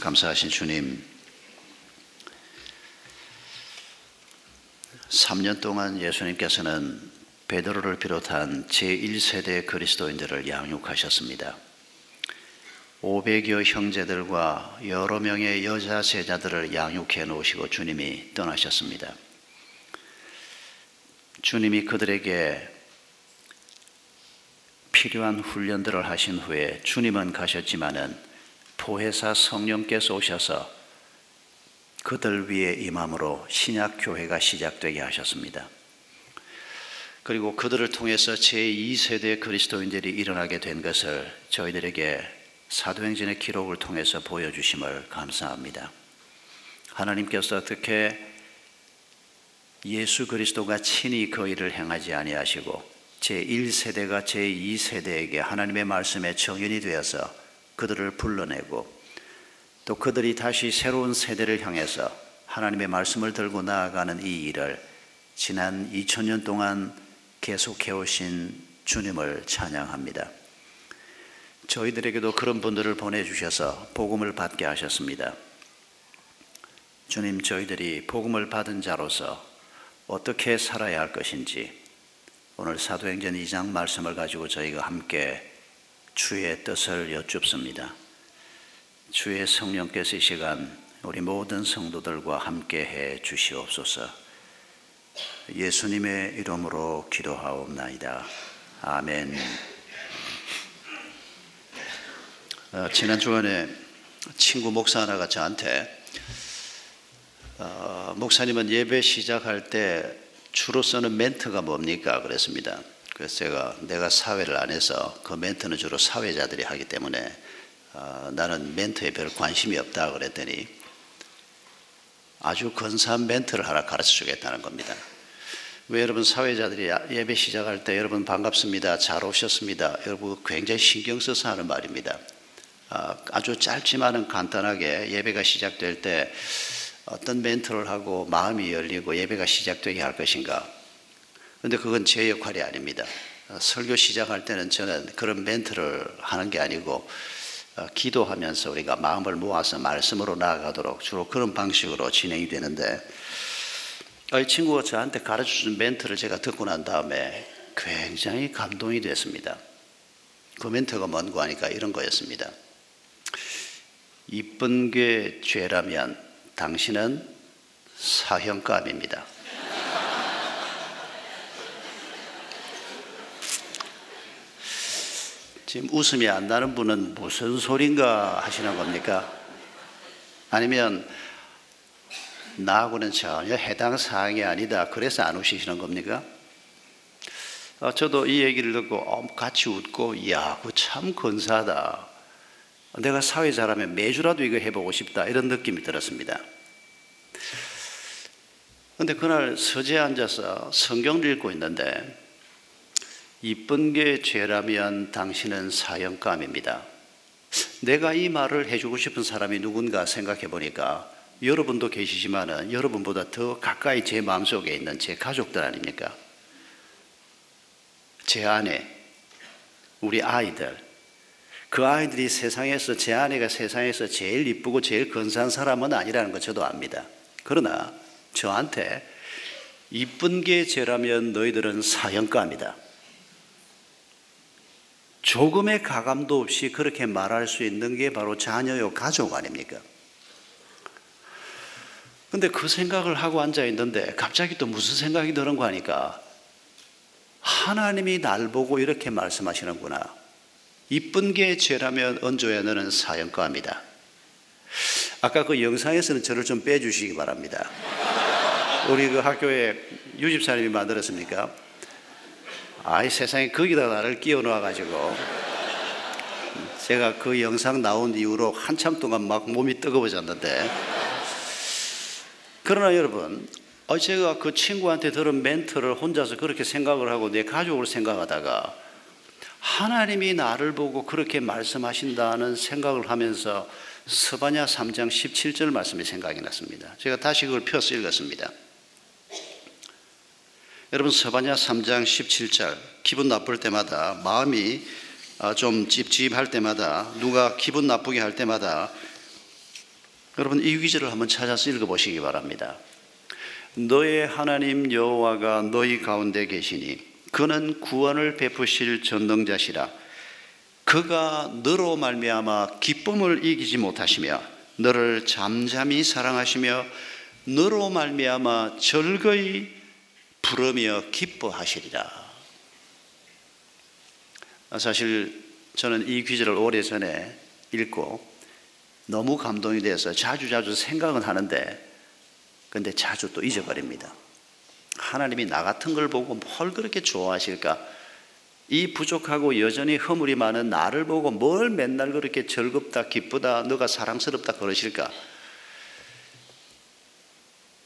감사하신 주님, 3년 동안 예수님께서는 베드로를 비롯한 제1세대 그리스도인들을 양육하셨습니다. 500여 형제들과 여러 명의 여자 제자들을 양육해 놓으시고 주님이 떠나셨습니다. 주님이 그들에게 필요한 훈련들을 하신 후에 주님은 가셨지만은 보혜사 성령께서 오셔서 그들 위에 임함으로 신약교회가 시작되게 하셨습니다. 그리고 그들을 통해서 제2세대 그리스도인들이 일어나게 된 것을 저희들에게 사도행전의 기록을 통해서 보여주심을 감사합니다. 하나님께서 어떻게 예수 그리스도가 친히 그 일을 행하지 아니하시고 제1세대가 제2세대에게 하나님의 말씀에 정인이 되어서 그들을 불러내고 또 그들이 다시 새로운 세대를 향해서 하나님의 말씀을 들고 나아가는 이 일을 지난 2000년 동안 계속해 오신 주님을 찬양합니다. 저희들에게도 그런 분들을 보내주셔서 복음을 받게 하셨습니다. 주님, 저희들이 복음을 받은 자로서 어떻게 살아야 할 것인지 오늘 사도행전 2장 말씀을 가지고 저희가 함께 주의 뜻을 여쭙습니다. 주의 성령께서 이 시간 우리 모든 성도들과 함께 해 주시옵소서. 예수님의 이름으로 기도하옵나이다. 아멘. 지난 주간에 친구 목사 하나가 저한테 목사님은 예배 시작할 때 주로 쓰는 멘트가 뭡니까? 그랬습니다. 그래서 내가 사회를 안 해서 그 멘트는 주로 사회자들이 하기 때문에 나는 멘트에 별 관심이 없다 그랬더니 아주 근사한 멘트를 하나 가르쳐 주겠다는 겁니다. 왜 여러분 사회자들이 예배 시작할 때 여러분 반갑습니다, 잘 오셨습니다, 여러분 굉장히 신경 써서 하는 말입니다. 아주 짧지만은 간단하게 예배가 시작될 때 어떤 멘트를 하고 마음이 열리고 예배가 시작되게 할 것인가. 그런데 그건 제 역할이 아닙니다. 설교 시작할 때는 저는 그런 멘트를 하는 게 아니고 기도하면서 우리가 마음을 모아서 말씀으로 나아가도록 주로 그런 방식으로 진행이 되는데 이 친구가 저한테 가르쳐준 멘트를 제가 듣고 난 다음에 굉장히 감동이 됐습니다. 그 멘트가 뭔가 하니까 이런 거였습니다. 이쁜 게 죄라면 당신은 사형감입니다. 지금 웃음이 안 나는 분은 무슨 소린가 하시는 겁니까? 아니면 나하고는 전혀 해당 사항이 아니다 그래서 안 웃으시는 겁니까? 저도 이 얘기를 듣고 같이 웃고 이야 그거 참 근사하다. 내가 사회자라면 매주라도 이거 해보고 싶다 이런 느낌이 들었습니다. 그런데 그날 서재에 앉아서 성경을 읽고 있는데 이쁜 게 죄라면 당신은 사형감입니다. 내가 이 말을 해주고 싶은 사람이 누군가 생각해 보니까 여러분도 계시지만은 여러분보다 더 가까이 제 마음속에 있는 제 가족들 아닙니까? 제 아내, 우리 아이들, 그 아이들이 세상에서 제 아내가 세상에서 제일 이쁘고 제일 근사한 사람은 아니라는 거 저도 압니다. 그러나 저한테 이쁜 게 죄라면 너희들은 사형감이다. 조금의 가감도 없이 그렇게 말할 수 있는 게 바로 자녀요 가족 아닙니까? 근데 그 생각을 하고 앉아 있는데 갑자기 또 무슨 생각이 드는 거 하니까 하나님이 날 보고 이렇게 말씀하시는구나. 이쁜 게 죄라면 언조야 너는 사형감이다. 아까 그 영상에서는 저를 좀 빼주시기 바랍니다. 우리 그 학교에 유집사님이 만들었습니까? 아이 세상에 거기다 나를 끼워 넣어가지고 제가 그 영상 나온 이후로 한참 동안 막 몸이 뜨거워졌는데 그러나 여러분 제가 그 친구한테 들은 멘트를 혼자서 그렇게 생각을 하고 내 가족을 생각하다가 하나님이 나를 보고 그렇게 말씀하신다는 생각을 하면서 스바냐 3장 17절 말씀이 생각이 났습니다. 제가 다시 그걸 펴서 읽었습니다. 여러분 스바냐 3장 17절 기분 나쁠 때마다 마음이 좀 찝찝할 때마다 누가 기분 나쁘게 할 때마다 여러분 이 구절을 한번 찾아서 읽어보시기 바랍니다. 너의 하나님 여호와가 너희 가운데 계시니 그는 구원을 베푸실 전능자시라. 그가 너로 말미암아 기쁨을 이기지 못하시며 너를 잠잠히 사랑하시며 너로 말미암아 즐거이 부르며 기뻐하시리라. 사실 저는 이 구절을 오래전에 읽고 너무 감동이 돼서 자주 생각은 하는데 근데 자주 또 잊어버립니다. 하나님이 나 같은 걸 보고 뭘 그렇게 좋아하실까? 이 부족하고 여전히 허물이 많은 나를 보고 뭘 맨날 그렇게 즐겁다 기쁘다 너가 사랑스럽다 그러실까?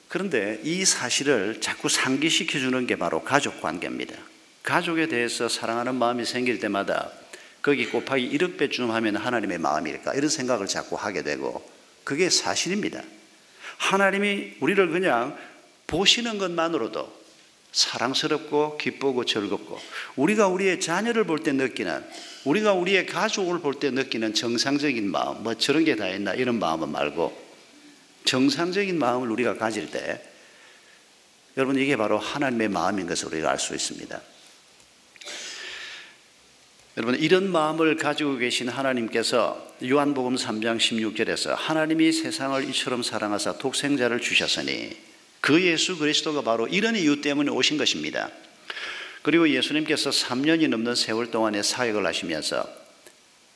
그런데 이 사실을 자꾸 상기시켜 주는 게 바로 가족 관계입니다. 가족에 대해서 사랑하는 마음이 생길 때마다 거기 곱하기 1억 배쯤 하면 하나님의 마음일까? 이런 생각을 자꾸 하게 되고 그게 사실입니다. 하나님이 우리를 그냥 보시는 것만으로도 사랑스럽고 기쁘고 즐겁고 우리가 우리의 자녀를 볼 때 느끼는 우리가 우리의 가족을 볼 때 느끼는 정상적인 마음 뭐 저런 게 다 있나 이런 마음은 말고 정상적인 마음을 우리가 가질 때 여러분 이게 바로 하나님의 마음인 것을 우리가 알 수 있습니다. 여러분 이런 마음을 가지고 계신 하나님께서 요한복음 3장 16절에서 하나님이 세상을 이처럼 사랑하사 독생자를 주셨으니 그 예수 그리스도가 바로 이런 이유 때문에 오신 것입니다. 그리고 예수님께서 3년이 넘는 세월 동안의 사역을 하시면서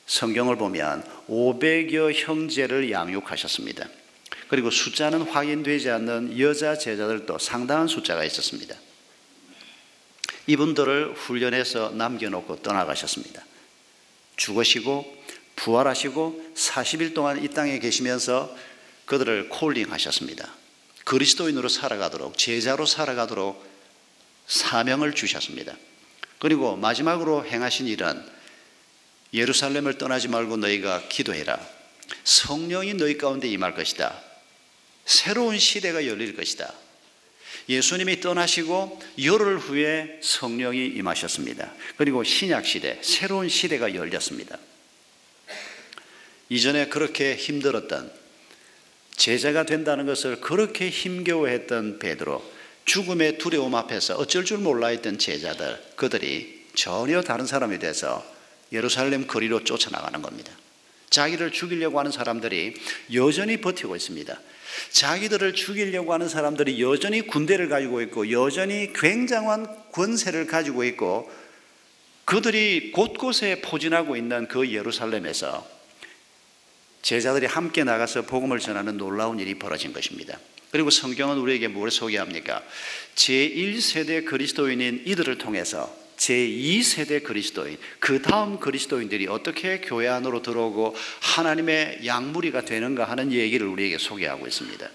성경을 보면 500여 형제를 양육하셨습니다. 그리고 숫자는 확인되지 않는 여자 제자들도 상당한 숫자가 있었습니다. 이분들을 훈련해서 남겨놓고 떠나가셨습니다. 죽으시고 부활하시고 40일 동안 이 땅에 계시면서 그들을 콜링하셨습니다. 그리스도인으로 살아가도록 제자로 살아가도록 사명을 주셨습니다. 그리고 마지막으로 행하신 일은 예루살렘을 떠나지 말고 너희가 기도해라. 성령이 너희 가운데 임할 것이다. 새로운 시대가 열릴 것이다. 예수님이 떠나시고 열흘 후에 성령이 임하셨습니다. 그리고 신약시대, 새로운 시대가 열렸습니다. 이전에 그렇게 힘들었던 제자가 된다는 것을 그렇게 힘겨워했던 베드로, 죽음의 두려움 앞에서 어쩔 줄 몰라 했던 제자들, 그들이 전혀 다른 사람이 돼서 예루살렘 거리로 쫓아나가는 겁니다. 자기를 죽이려고 하는 사람들이 여전히 버티고 있습니다. 자기들을 죽이려고 하는 사람들이 여전히 군대를 가지고 있고 여전히 굉장한 권세를 가지고 있고 그들이 곳곳에 포진하고 있는 그 예루살렘에서 제자들이 함께 나가서 복음을 전하는 놀라운 일이 벌어진 것입니다. 그리고 성경은 우리에게 뭘 소개합니까? 제1세대 그리스도인인 이들을 통해서 제2세대 그리스도인, 그 다음 그리스도인들이 어떻게 교회 안으로 들어오고 하나님의 양무리가 되는가 하는 얘기를 우리에게 소개하고 있습니다.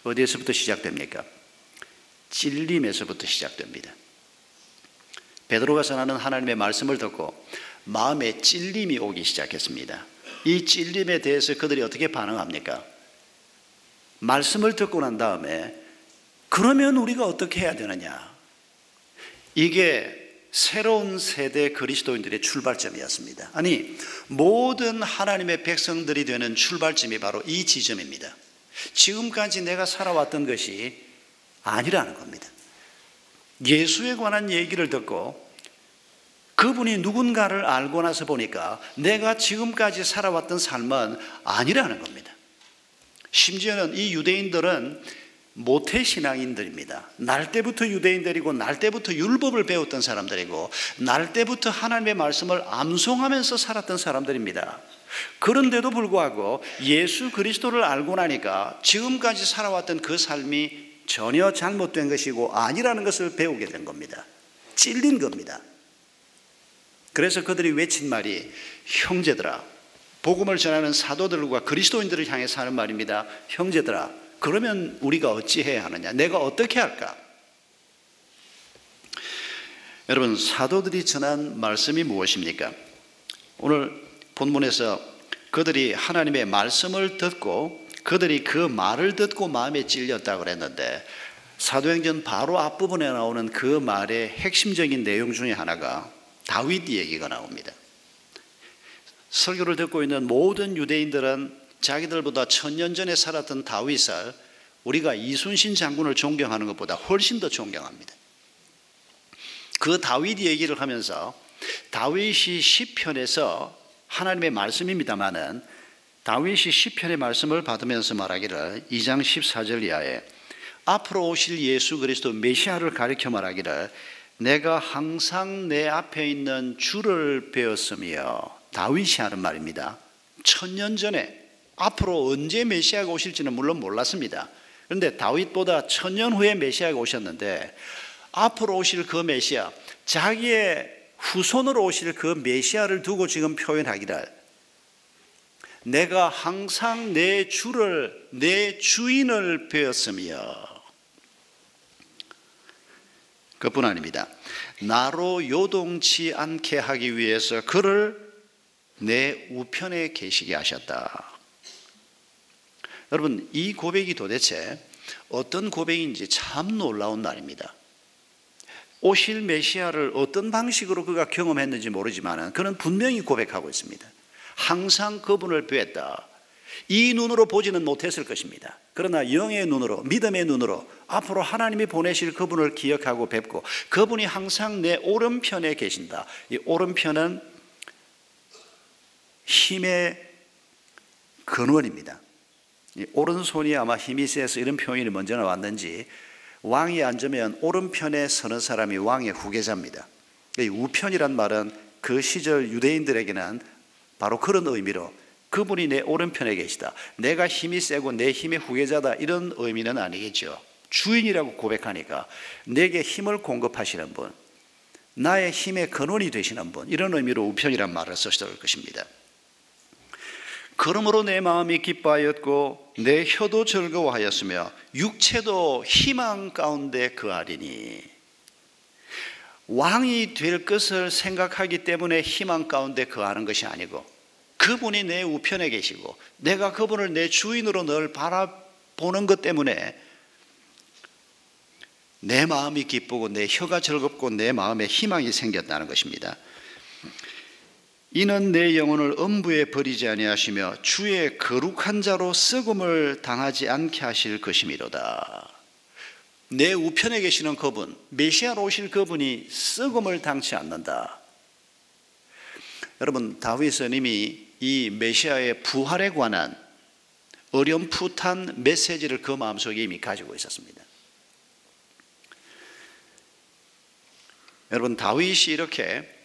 어디에서부터 시작됩니까? 찔림에서부터 시작됩니다. 베드로가 전하는 하나님의 말씀을 듣고 마음에 찔림이 오기 시작했습니다. 이 찔림에 대해서 그들이 어떻게 반응합니까? 말씀을 듣고 난 다음에 그러면 우리가 어떻게 해야 되느냐? 이게 새로운 세대 그리스도인들의 출발점이었습니다. 아니, 모든 하나님의 백성들이 되는 출발점이 바로 이 지점입니다. 지금까지 내가 살아왔던 것이 아니라는 겁니다. 예수에 관한 얘기를 듣고 그분이 누군가를 알고 나서 보니까 내가 지금까지 살아왔던 삶은 아니라는 겁니다. 심지어는 이 유대인들은 모태신앙인들입니다. 날 때부터 유대인들이고 날 때부터 율법을 배웠던 사람들이고 날 때부터 하나님의 말씀을 암송하면서 살았던 사람들입니다. 그런데도 불구하고 예수 그리스도를 알고 나니까 지금까지 살아왔던 그 삶이 전혀 잘못된 것이고 아니라는 것을 배우게 된 겁니다. 찔린 겁니다. 그래서 그들이 외친 말이 형제들아, 복음을 전하는 사도들과 그리스도인들을 향해서 하는 말입니다. 형제들아, 그러면 우리가 어찌해야 하느냐? 내가 어떻게 할까? 여러분, 사도들이 전한 말씀이 무엇입니까? 오늘 본문에서 그들이 하나님의 말씀을 듣고 그들이 그 말을 듣고 마음에 찔렸다고 그랬는데 사도행전 바로 앞부분에 나오는 그 말의 핵심적인 내용 중에 하나가 다윗 얘기가 나옵니다. 설교를 듣고 있는 모든 유대인들은 자기들보다 1000년 전에 살았던 다윗을 우리가 이순신 장군을 존경하는 것보다 훨씬 더 존경합니다. 그 다윗 얘기를 하면서 다윗이 시편에서 하나님의 말씀입니다마는 다윗이 시편의 말씀을 받으면서 말하기를 2장 14절 이하에 앞으로 오실 예수 그리스도 메시아를 가리켜 말하기를 내가 항상 내 앞에 있는 주를 배웠으며, 다윗이 하는 말입니다. 1000년 전에 앞으로 언제 메시아가 오실지는 물론 몰랐습니다. 그런데 다윗보다 1000년 후에 메시아가 오셨는데 앞으로 오실 그 메시아, 자기의 후손으로 오실 그 메시아를 두고 지금 표현하기를 내가 항상 내 주를, 내 주인을 배웠으며, 그뿐 아닙니다. 나로 요동치 않게 하기 위해서 그를 내 우편에 계시게 하셨다. 여러분, 이 고백이 도대체 어떤 고백인지 참 놀라운 말입니다. 오실 메시아를 어떤 방식으로 그가 경험했는지 모르지만 그는 분명히 고백하고 있습니다. 항상 그분을 뵈었다. 이 눈으로 보지는 못했을 것입니다. 그러나 영의 눈으로, 믿음의 눈으로 앞으로 하나님이 보내실 그분을 기억하고 뵙고 그분이 항상 내 오른편에 계신다. 이 오른편은 힘의 근원입니다. 이 오른손이 아마 힘이 세서 이런 표현이 먼저 나왔는지, 왕이 앉으면 오른편에 서는 사람이 왕의 후계자입니다. 이 우편이란 말은 그 시절 유대인들에게는 바로 그런 의미로 그분이 내 오른편에 계시다, 내가 힘이 세고 내 힘의 후계자다, 이런 의미는 아니겠죠. 주인이라고 고백하니까 내게 힘을 공급하시는 분, 나의 힘의 근원이 되시는 분, 이런 의미로 우편이란 말을 쓰실 것입니다. 그러므로 내 마음이 기뻐하였고 내 혀도 즐거워하였으며 육체도 희망 가운데 거하리니. 왕이 될 것을 생각하기 때문에 희망 가운데 거하는 것이 아니고 그분이 내 우편에 계시고 내가 그분을 내 주인으로 늘 바라보는 것 때문에 내 마음이 기쁘고 내 혀가 즐겁고 내 마음에 희망이 생겼다는 것입니다. 이는 내 영혼을 음부에 버리지 아니하시며 주의 거룩한 자로 썩음을 당하지 않게 하실 것이미로다. 내 우편에 계시는 그분, 메시아로 오실 그분이 썩음을 당치 않는다. 여러분, 다윗은 이미 이 메시아의 부활에 관한 어렴풋한 메시지를 그 마음속에 이미 가지고 있었습니다. 여러분, 다윗이 이렇게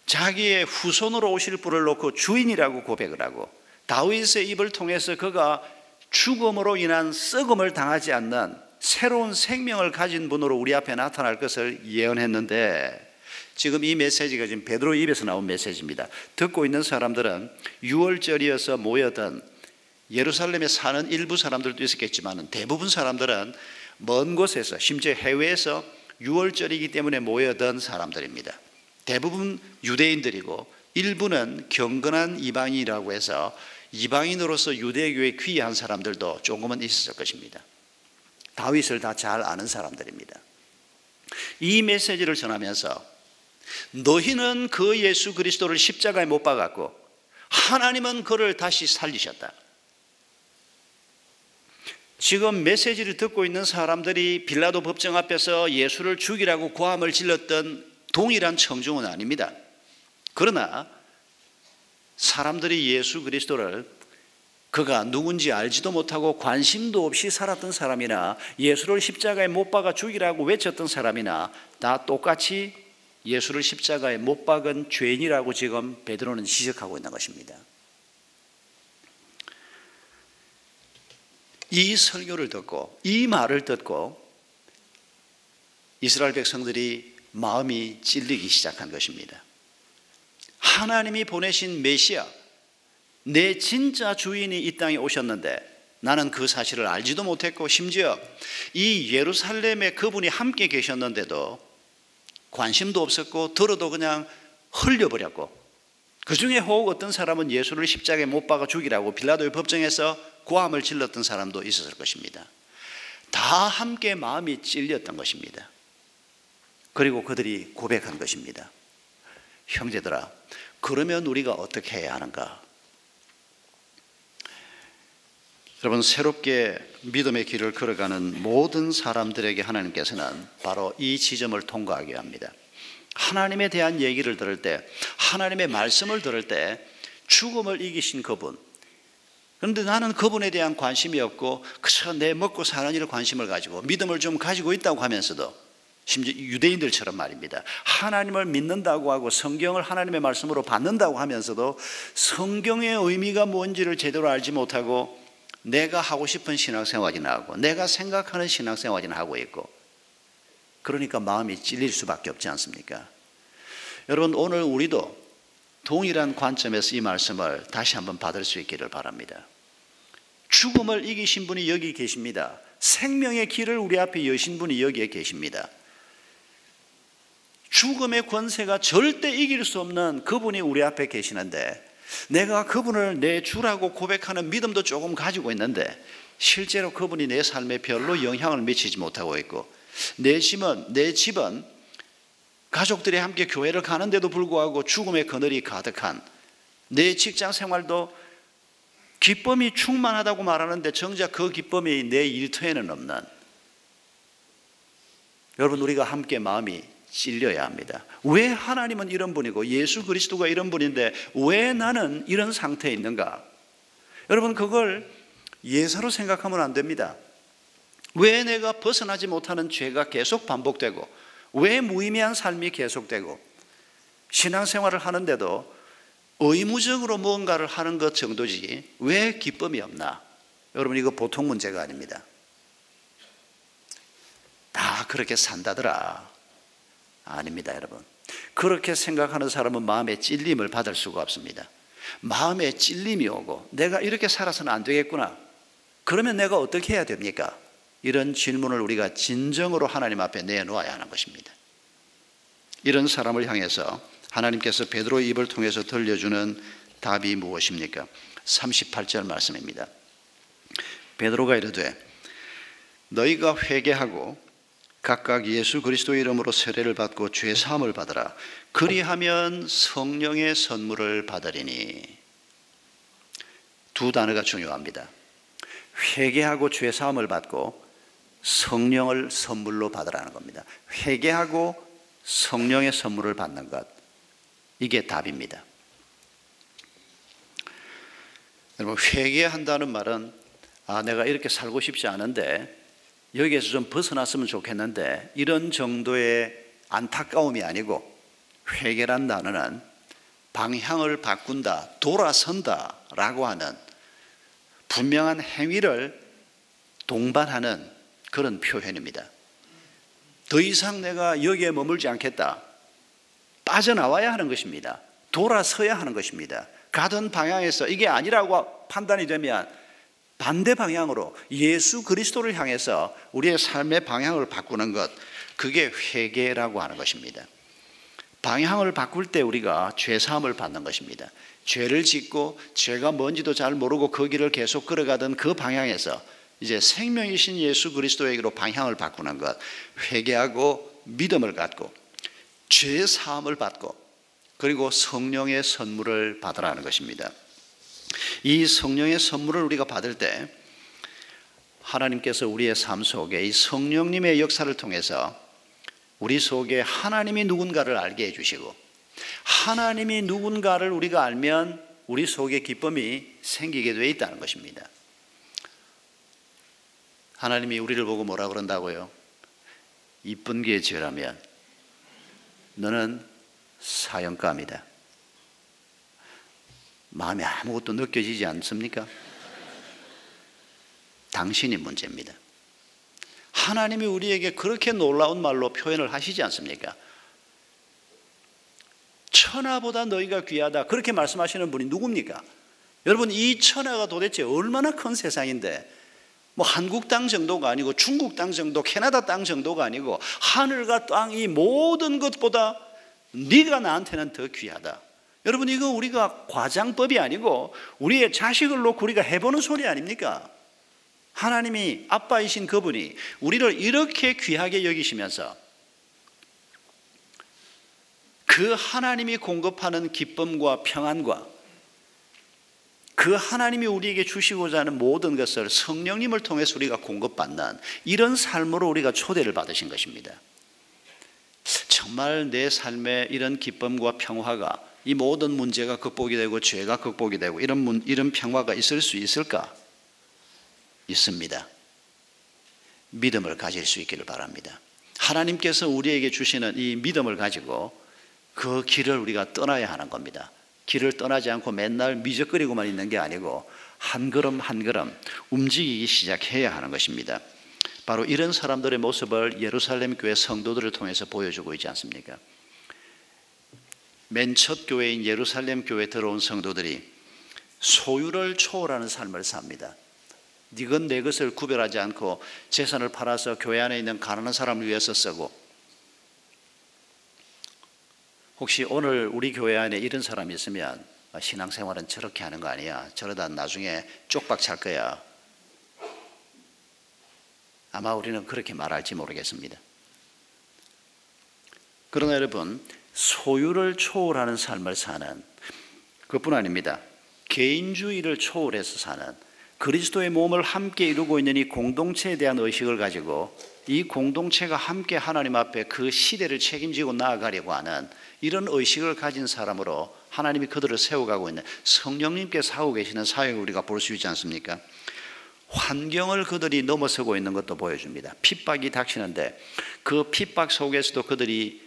자기의 후손으로 오실 분을 놓고 주인이라고 고백을 하고 다윗의 입을 통해서 그가 죽음으로 인한 썩음을 당하지 않는 새로운 생명을 가진 분으로 우리 앞에 나타날 것을 예언했는데, 지금 이 메시지가 지금 베드로 입에서 나온 메시지입니다. 듣고 있는 사람들은 6월절이어서 모여든 예루살렘에 사는 일부 사람들도 있었겠지만 대부분 사람들은 먼 곳에서, 심지어 해외에서 6월절이기 때문에 모여든 사람들입니다. 대부분 유대인들이고 일부는 경건한 이방인이라고 해서 이방인으로서 유대교에 귀의한 사람들도 조금은 있었을 것입니다. 다윗을 다 잘 아는 사람들입니다. 이 메시지를 전하면서 너희는 그 예수 그리스도를 십자가에 못 박았고 하나님은 그를 다시 살리셨다. 지금 메시지를 듣고 있는 사람들이 빌라도 법정 앞에서 예수를 죽이라고 고함을 질렀던 동일한 청중은 아닙니다. 그러나 사람들이 예수 그리스도를 그가 누군지 알지도 못하고 관심도 없이 살았던 사람이나 예수를 십자가에 못 박아 죽이라고 외쳤던 사람이나 다 똑같이 예수를 십자가에 못 박은 죄인이라고 지금 베드로는 지적하고 있는 것입니다. 이 설교를 듣고 이 말을 듣고 이스라엘 백성들이 마음이 찔리기 시작한 것입니다. 하나님이 보내신 메시아, 내 진짜 주인이 이 땅에 오셨는데 나는 그 사실을 알지도 못했고 심지어 이 예루살렘에 그분이 함께 계셨는데도 관심도 없었고 들어도 그냥 흘려버렸고, 그 중에 혹 어떤 사람은 예수를 십자가에 못 박아 죽이라고 빌라도의 법정에서 고함을 질렀던 사람도 있었을 것입니다. 다 함께 마음이 찔렸던 것입니다. 그리고 그들이 고백한 것입니다. 형제들아, 그러면 우리가 어떻게 해야 하는가? 여러분, 새롭게 믿음의 길을 걸어가는 모든 사람들에게 하나님께서는 바로 이 지점을 통과하게 합니다. 하나님에 대한 얘기를 들을 때, 하나님의 말씀을 들을 때 죽음을 이기신 그분, 그런데 나는 그분에 대한 관심이 없고 그저 내 먹고 사는 일에 관심을 가지고 믿음을 좀 가지고 있다고 하면서도, 심지어 유대인들처럼 말입니다, 하나님을 믿는다고 하고 성경을 하나님의 말씀으로 받는다고 하면서도 성경의 의미가 뭔지를 제대로 알지 못하고 내가 하고 싶은 신앙생활이나 하고 내가 생각하는 신앙생활이나 하고 있고, 그러니까 마음이 찔릴 수밖에 없지 않습니까? 여러분, 오늘 우리도 동일한 관점에서 이 말씀을 다시 한번 받을 수 있기를 바랍니다. 죽음을 이기신 분이 여기 계십니다. 생명의 길을 우리 앞에 여신 분이 여기에 계십니다. 죽음의 권세가 절대 이길 수 없는 그분이 우리 앞에 계시는데, 내가 그분을 내 주라고 고백하는 믿음도 조금 가지고 있는데 실제로 그분이 내 삶에 별로 영향을 미치지 못하고 있고, 내 집은 가족들이 함께 교회를 가는데도 불구하고 죽음의 그늘이 가득한, 내 직장 생활도 기쁨이 충만하다고 말하는데 정작 그 기쁨이 내 일터에는 없는, 여러분, 우리가 함께 마음이 찔려야 합니다. 왜 하나님은 이런 분이고 예수 그리스도가 이런 분인데 왜 나는 이런 상태에 있는가? 여러분, 그걸 예사로 생각하면 안 됩니다. 왜 내가 벗어나지 못하는 죄가 계속 반복되고, 왜 무의미한 삶이 계속되고, 신앙생활을 하는데도 의무적으로 무언가를 하는 것 정도지 왜 기쁨이 없나? 여러분, 이거 보통 문제가 아닙니다. 다 그렇게 산다더라. 아닙니다, 여러분. 그렇게 생각하는 사람은 마음의 찔림을 받을 수가 없습니다. 마음에 찔림이 오고 내가 이렇게 살아서는 안 되겠구나, 그러면 내가 어떻게 해야 됩니까? 이런 질문을 우리가 진정으로 하나님 앞에 내놓아야 하는 것입니다. 이런 사람을 향해서 하나님께서 베드로의 입을 통해서 들려주는 답이 무엇입니까? 38절 말씀입니다. 베드로가 이르되 너희가 회개하고 각각 예수 그리스도의 이름으로 세례를 받고 죄 사함을 받으라. 그리하면 성령의 선물을 받으리니. 두 단어가 중요합니다. 회개하고 죄 사함을 받고 성령을 선물로 받으라는 겁니다. 회개하고 성령의 선물을 받는 것, 이게 답입니다. 여러분, 회개한다는 말은 내가 이렇게 살고 싶지 않은데 여기에서 좀 벗어났으면 좋겠는데, 이런 정도의 안타까움이 아니고, 회개란 단어는 방향을 바꾼다, 돌아선다 라고 하는 분명한 행위를 동반하는 그런 표현입니다. 더 이상 내가 여기에 머물지 않겠다, 빠져나와야 하는 것입니다. 돌아서야 하는 것입니다. 가던 방향에서 이게 아니라고 판단이 되면 반대 방향으로 예수 그리스도를 향해서 우리의 삶의 방향을 바꾸는 것, 그게 회개라고 하는 것입니다. 방향을 바꿀 때 우리가 죄사함을 받는 것입니다. 죄를 짓고 죄가 뭔지도 잘 모르고 그 길을 계속 걸어가던 그 방향에서 이제 생명이신 예수 그리스도에게로 방향을 바꾸는 것, 회개하고 믿음을 갖고 죄사함을 받고 그리고 성령의 선물을 받으라는 것입니다. 이 성령의 선물을 우리가 받을 때 하나님께서 우리의 삶 속에 이 성령님의 역사를 통해서 우리 속에 하나님이 누군가를 알게 해주시고, 하나님이 누군가를 우리가 알면 우리 속에 기쁨이 생기게 되어 있다는 것입니다. 하나님이 우리를 보고 뭐라 그런다고요? 이쁜 게 죄라면 너는 사형감이다. 마음에 아무것도 느껴지지 않습니까? 당신이 문제입니다. 하나님이 우리에게 그렇게 놀라운 말로 표현을 하시지 않습니까? 천하보다 너희가 귀하다, 그렇게 말씀하시는 분이 누굽니까? 여러분, 이 천하가 도대체 얼마나 큰 세상인데, 뭐 한국 땅 정도가 아니고 중국 땅 정도, 캐나다 땅 정도가 아니고 하늘과 땅 이 모든 것보다 네가 나한테는 더 귀하다. 여러분, 이거 우리가 과장법이 아니고 우리의 자식을 놓고 우리가 해보는 소리 아닙니까? 하나님이 아빠이신 그분이 우리를 이렇게 귀하게 여기시면서 그 하나님이 공급하는 기쁨과 평안과 그 하나님이 우리에게 주시고자 하는 모든 것을 성령님을 통해서 우리가 공급받는 이런 삶으로 우리가 초대를 받으신 것입니다. 정말 내 삶에 이런 기쁨과 평화가, 이 모든 문제가 극복이 되고 죄가 극복이 되고 이런 평화가 있을 수 있을까? 있습니다. 믿음을 가질 수 있기를 바랍니다. 하나님께서 우리에게 주시는 이 믿음을 가지고 그 길을 우리가 떠나야 하는 겁니다. 길을 떠나지 않고 맨날 미적거리고만 있는 게 아니고 한 걸음 한 걸음 움직이기 시작해야 하는 것입니다. 바로 이런 사람들의 모습을 예루살렘 교회 성도들을 통해서 보여주고 있지 않습니까? 맨 첫 교회인 예루살렘 교회에 들어온 성도들이 소유를 초월하는 삶을 삽니다. 네건 내 것을 구별하지 않고 재산을 팔아서 교회 안에 있는 가난한 사람을 위해서 쓰고, 혹시 오늘 우리 교회 안에 이런 사람이 있으면 신앙생활은 저렇게 하는 거 아니야, 저러다 나중에 쪽박 찰 거야, 아마 우리는 그렇게 말할지 모르겠습니다. 그러나 여러분, 소유를 초월하는 삶을 사는, 그뿐 아닙니다. 개인주의를 초월해서 사는, 그리스도의 몸을 함께 이루고 있는 이 공동체에 대한 의식을 가지고 이 공동체가 함께 하나님 앞에 그 시대를 책임지고 나아가려고 하는 이런 의식을 가진 사람으로 하나님이 그들을 세워가고 있는, 성령님께서 하고 계시는 사역을 우리가 볼 수 있지 않습니까? 환경을 그들이 넘어서고 있는 것도 보여줍니다. 핍박이 닥치는데 그 핍박 속에서도 그들이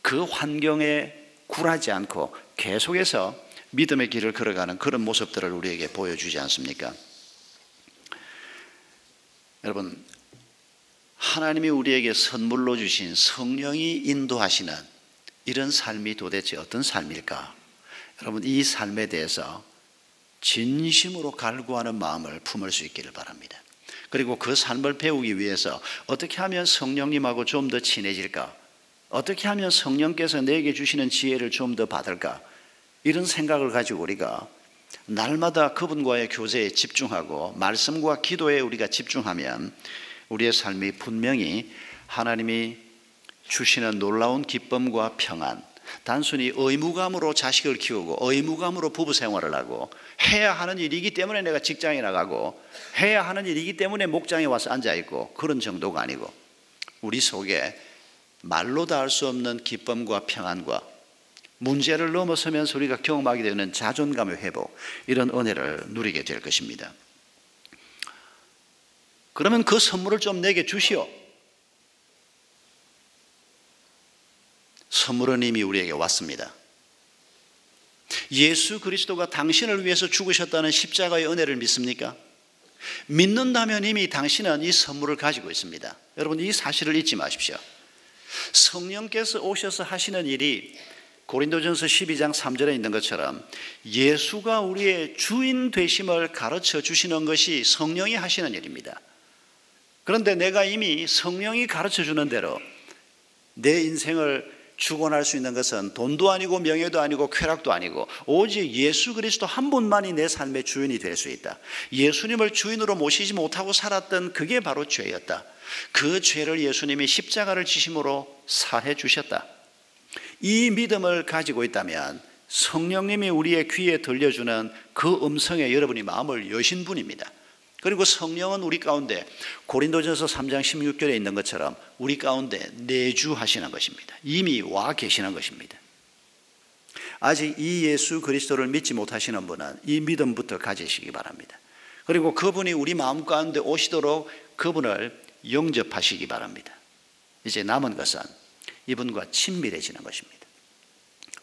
그 환경에 굴하지 않고 계속해서 믿음의 길을 걸어가는 그런 모습들을 우리에게 보여주지 않습니까? 여러분, 하나님이 우리에게 선물로 주신 성령이 인도하시는 이런 삶이 도대체 어떤 삶일까? 여러분, 이 삶에 대해서 진심으로 갈구하는 마음을 품을 수 있기를 바랍니다. 그리고 그 삶을 배우기 위해서 어떻게 하면 성령님하고 좀 더 친해질까? 어떻게 하면 성령께서 내게 주시는 지혜를 좀 더 받을까? 이런 생각을 가지고 우리가 날마다 그분과의 교제에 집중하고 말씀과 기도에 우리가 집중하면 우리의 삶이 분명히 하나님이 주시는 놀라운 기쁨과 평안, 단순히 의무감으로 자식을 키우고 의무감으로 부부 생활을 하고 해야 하는 일이기 때문에 내가 직장에 나가고 해야 하는 일이기 때문에 목장에 와서 앉아있고 그런 정도가 아니고, 우리 속에 말로 다 할 수 없는 기쁨과 평안과 문제를 넘어서면서 우리가 경험하게 되는 자존감의 회복, 이런 은혜를 누리게 될 것입니다. 그러면 그 선물을 좀 내게 주시오. 선물은 이미 우리에게 왔습니다. 예수 그리스도가 당신을 위해서 죽으셨다는 십자가의 은혜를 믿습니까? 믿는다면 이미 당신은 이 선물을 가지고 있습니다. 여러분, 이 사실을 잊지 마십시오. 성령께서 오셔서 하시는 일이 고린도전서 12장 3절에 있는 것처럼 예수가 우리의 주인 되심을 가르쳐 주시는 것이 성령이 하시는 일입니다. 그런데 내가 이미 성령이 가르쳐 주는 대로 내 인생을 주관할 수 있는 것은 돈도 아니고 명예도 아니고 쾌락도 아니고 오직 예수 그리스도 한 분만이 내 삶의 주인이 될 수 있다. 예수님을 주인으로 모시지 못하고 살았던 그게 바로 죄였다. 그 죄를 예수님이 십자가를 지심으로 사해 주셨다. 이 믿음을 가지고 있다면 성령님이 우리의 귀에 들려주는 그 음성에 여러분이 마음을 여신 분입니다. 그리고 성령은 우리 가운데 고린도전서 3장 16절에 있는 것처럼 우리 가운데 내주하시는 것입니다. 이미 와 계시는 것입니다. 아직 이 예수 그리스도를 믿지 못하시는 분은 이 믿음부터 가지시기 바랍니다. 그리고 그분이 우리 마음 가운데 오시도록 그분을 영접하시기 바랍니다. 이제 남은 것은 이분과 친밀해지는 것입니다.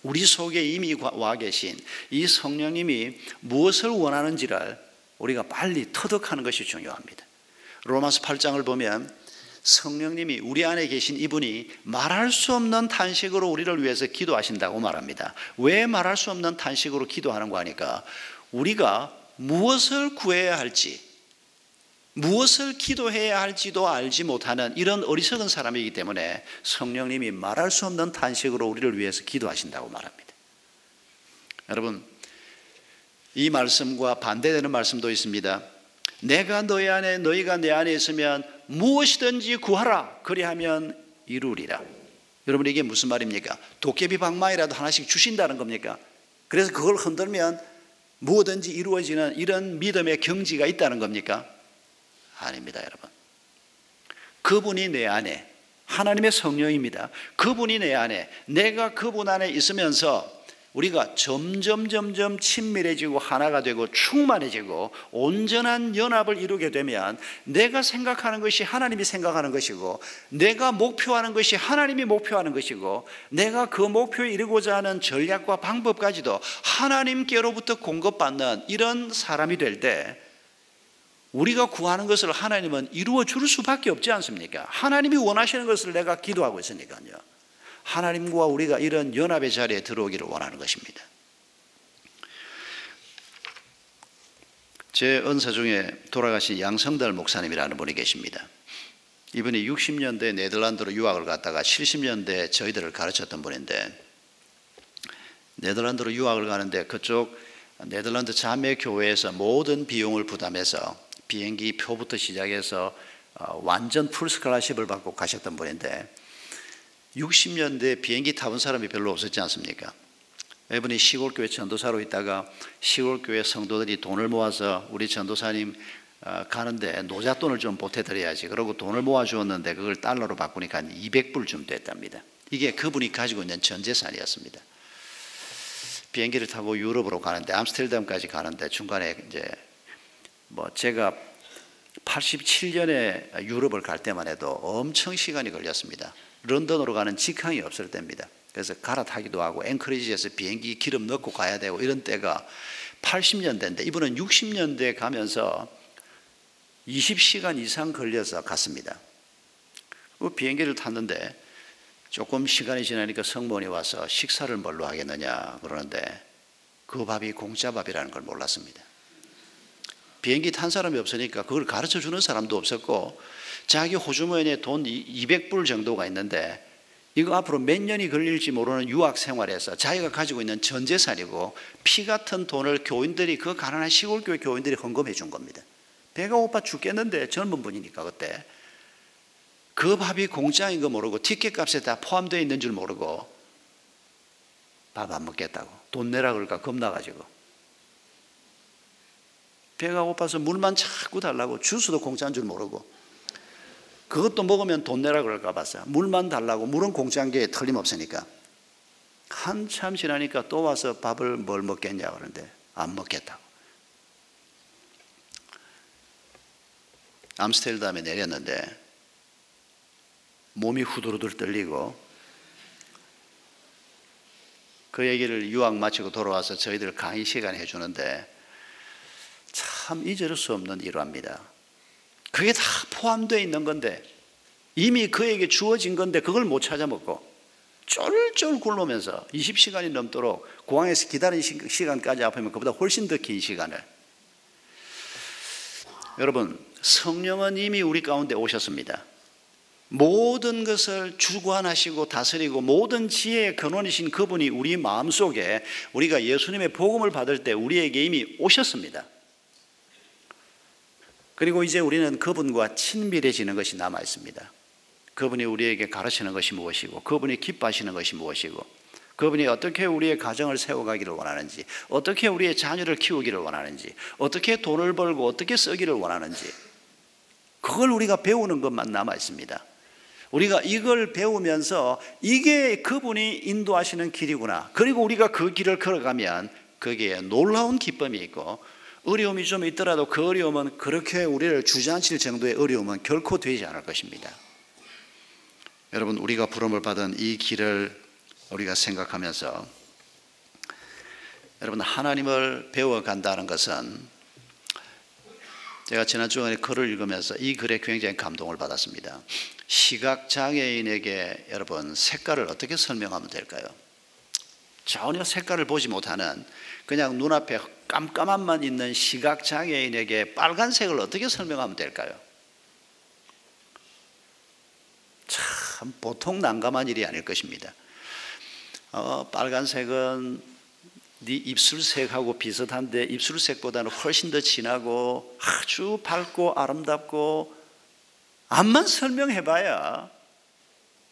우리 속에 이미 와 계신 이 성령님이 무엇을 원하는지를 우리가 빨리 터득하는 것이 중요합니다. 로마서 8장을 보면 성령님이 우리 안에 계신 이분이 말할 수 없는 탄식으로 우리를 위해서 기도하신다고 말합니다. 왜 말할 수 없는 탄식으로 기도하는가 하니까 우리가 무엇을 구해야 할지, 무엇을 기도해야 할지도 알지 못하는 이런 어리석은 사람이기 때문에 성령님이 말할 수 없는 탄식으로 우리를 위해서 기도하신다고 말합니다. 여러분, 이 말씀과 반대되는 말씀도 있습니다. 내가 너희 안에 너희가 내 안에 있으면 무엇이든지 구하라 그리하면 이루리라. 여러분, 이게 무슨 말입니까? 도깨비 방망이라도 하나씩 주신다는 겁니까? 그래서 그걸 흔들면 무엇든지 이루어지는 이런 믿음의 경지가 있다는 겁니까? 아닙니다, 여러분. 그분이 내 안에, 하나님의 성령입니다. 그분이 내 안에, 내가 그분 안에 있으면서 우리가 점점 친밀해지고 하나가 되고 충만해지고 온전한 연합을 이루게 되면 내가 생각하는 것이 하나님이 생각하는 것이고, 내가 목표하는 것이 하나님이 목표하는 것이고, 내가 그 목표에 이루고자 하는 전략과 방법까지도 하나님께로부터 공급받는 이런 사람이 될 때 우리가 구하는 것을 하나님은 이루어 줄 수밖에 없지 않습니까? 하나님이 원하시는 것을 내가 기도하고 있으니까요. 하나님과 우리가 이런 연합의 자리에 들어오기를 원하는 것입니다. 제 은사 중에 돌아가신 양성달 목사님이라는 분이 계십니다. 이분이 60년대 네덜란드로 유학을 갔다가 70년대 저희들을 가르쳤던 분인데, 네덜란드로 유학을 가는데 그쪽 네덜란드 자매교회에서 모든 비용을 부담해서 비행기 표부터 시작해서 완전 풀스칼라십을 받고 가셨던 분인데, 60년대 비행기 타본 사람이 별로 없었지 않습니까? 이분이 시골교회 전도사로 있다가 시골교회 성도들이 돈을 모아서 우리 전도사님 가는데 노잣돈을 좀 보태드려야지, 그러고 돈을 모아주었는데 그걸 달러로 바꾸니까 한 200불쯤 됐답니다. 이게 그분이 가지고 있는 전 재산이었습니다. 비행기를 타고 유럽으로 가는데, 암스테르담까지 가는데 중간에 이제 제가 87년에 유럽을 갈 때만 해도 엄청 시간이 걸렸습니다. 런던으로 가는 직항이 없을 때입니다. 그래서 갈아타기도 하고 앵커리지에서 비행기 기름 넣고 가야 되고 이런 때가 80년대인데, 이분은 60년대 가면서 20시간 이상 걸려서 갔습니다. 비행기를 탔는데 조금 시간이 지나니까 성모님이 와서 식사를 뭘로 하겠느냐 그러는데 그 밥이 공짜 밥이라는 걸 몰랐습니다. 비행기 탄 사람이 없으니까 그걸 가르쳐 주는 사람도 없었고, 자기 호주머니에 돈 200불 정도가 있는데 이거 앞으로 몇 년이 걸릴지 모르는 유학 생활에서 자기가 가지고 있는 전 재산이고 피 같은 돈을 교인들이, 그 가난한 시골교회 교인들이 헌금해 준 겁니다. 배가 고파 죽겠는데, 젊은 분이니까 그때 그 밥이 공짜인 거 모르고 티켓 값에 다 포함되어 있는 줄 모르고 밥 안 먹겠다고 돈 내라 그럴까 겁나가지고 배가 고파서 물만 자꾸 달라고, 주스도 공짜인 줄 모르고 그것도 먹으면 돈 내라 그럴까 봐서 물만 달라고, 물은 공짜인 게 틀림없으니까 한참 지나니까 또 와서 밥을 뭘 먹겠냐 그러는데 안 먹겠다고. 암스테르담에 내렸는데 몸이 후들후들 떨리고, 그 얘기를 유학 마치고 돌아와서 저희들 강의 시간 해주는데 참 잊을 수 없는 일화입니다. 그게 다 포함되어 있는 건데, 이미 그에게 주어진 건데 그걸 못 찾아 먹고 쫄쫄 굶으면서 20시간이 넘도록 공항에서 기다리는 시간까지 합하면 그보다 훨씬 더 긴 시간을. 여러분, 성령은 이미 우리 가운데 오셨습니다. 모든 것을 주관하시고 다스리고 모든 지혜의 근원이신 그분이 우리 마음속에, 우리가 예수님의 복음을 받을 때 우리에게 이미 오셨습니다. 그리고 이제 우리는 그분과 친밀해지는 것이 남아 있습니다. 그분이 우리에게 가르치는 것이 무엇이고, 그분이 기뻐하시는 것이 무엇이고, 그분이 어떻게 우리의 가정을 세워가기를 원하는지, 어떻게 우리의 자녀를 키우기를 원하는지, 어떻게 돈을 벌고 어떻게 쓰기를 원하는지, 그걸 우리가 배우는 것만 남아 있습니다. 우리가 이걸 배우면서 이게 그분이 인도하시는 길이구나, 그리고 우리가 그 길을 걸어가면 거기에 놀라운 기쁨이 있고, 어려움이 좀 있더라도 그 어려움은 그렇게 우리를 주저앉힐 정도의 어려움은 결코 되지 않을 것입니다. 여러분, 우리가 부름을 받은 이 길을 우리가 생각하면서, 여러분, 하나님을 배워간다는 것은, 제가 지난 주간에 글을 읽으면서 이 글에 굉장히 감동을 받았습니다. 시각장애인에게 여러분 색깔을 어떻게 설명하면 될까요? 전혀 색깔을 보지 못하는, 그냥 눈앞에 깜깜함만 있는 시각장애인에게 빨간색을 어떻게 설명하면 될까요? 참 보통 난감한 일이 아닐 것입니다. 빨간색은 네 입술색하고 비슷한데 입술색보다는 훨씬 더 진하고 아주 밝고 아름답고, 앞만 설명해봐야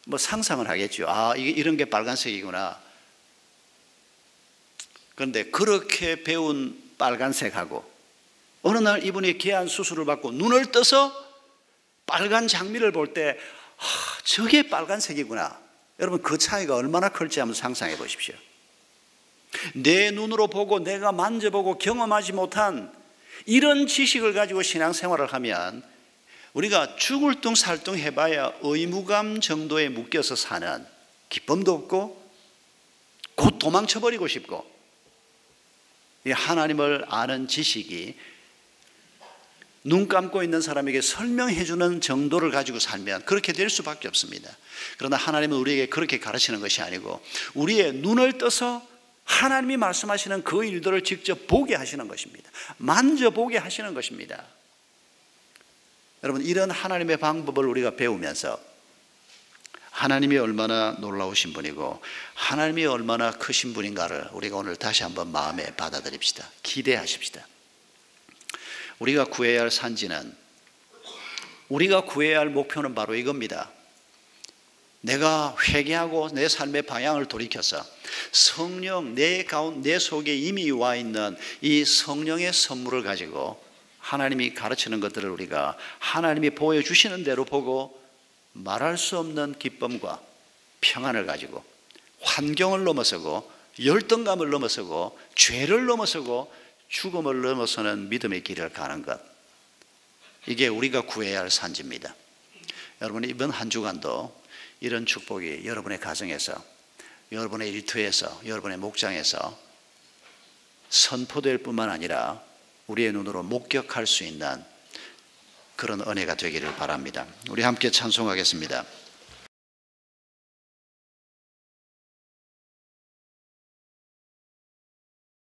뭐 상상을 하겠죠. 아, 이게 이런 게 빨간색이구나. 그런데 그렇게 배운 빨간색하고, 어느 날 이분이 귀한 수술을 받고 눈을 떠서 빨간 장미를 볼 때 저게 빨간색이구나. 여러분, 그 차이가 얼마나 클지 한번 상상해 보십시오. 내 눈으로 보고 내가 만져보고 경험하지 못한 이런 지식을 가지고 신앙생활을 하면 우리가 죽을 둥 살 둥 해봐야 의무감 정도에 묶여서 사는, 기쁨도 없고 곧 도망쳐버리고 싶고, 이 하나님을 아는 지식이 눈 감고 있는 사람에게 설명해 주는 정도를 가지고 살면 그렇게 될 수밖에 없습니다. 그러나 하나님은 우리에게 그렇게 가르치는 것이 아니고 우리의 눈을 떠서 하나님이 말씀하시는 그 일들을 직접 보게 하시는 것입니다. 만져보게 하시는 것입니다. 여러분, 이런 하나님의 방법을 우리가 배우면서 하나님이 얼마나 놀라우신 분이고 하나님이 얼마나 크신 분인가를 우리가 오늘 다시 한번 마음에 받아들입시다. 기대하십시다. 우리가 구해야 할 산지는, 우리가 구해야 할 목표는 바로 이겁니다. 내가 회개하고 내 삶의 방향을 돌이켜서 성령, 내 속에 이미 와 있는 이 성령의 선물을 가지고 하나님이 가르치는 것들을 우리가 하나님이 보여주시는 대로 보고 말할 수 없는 기쁨과 평안을 가지고 환경을 넘어서고 열등감을 넘어서고 죄를 넘어서고 죽음을 넘어서는 믿음의 길을 가는 것, 이게 우리가 구해야 할 산지입니다. 여러분, 이번 한 주간도 이런 축복이 여러분의 가정에서, 여러분의 일터에서, 여러분의 목장에서 선포될 뿐만 아니라 우리의 눈으로 목격할 수 있는 그런 은혜가 되기를 바랍니다. 우리 함께 찬송하겠습니다.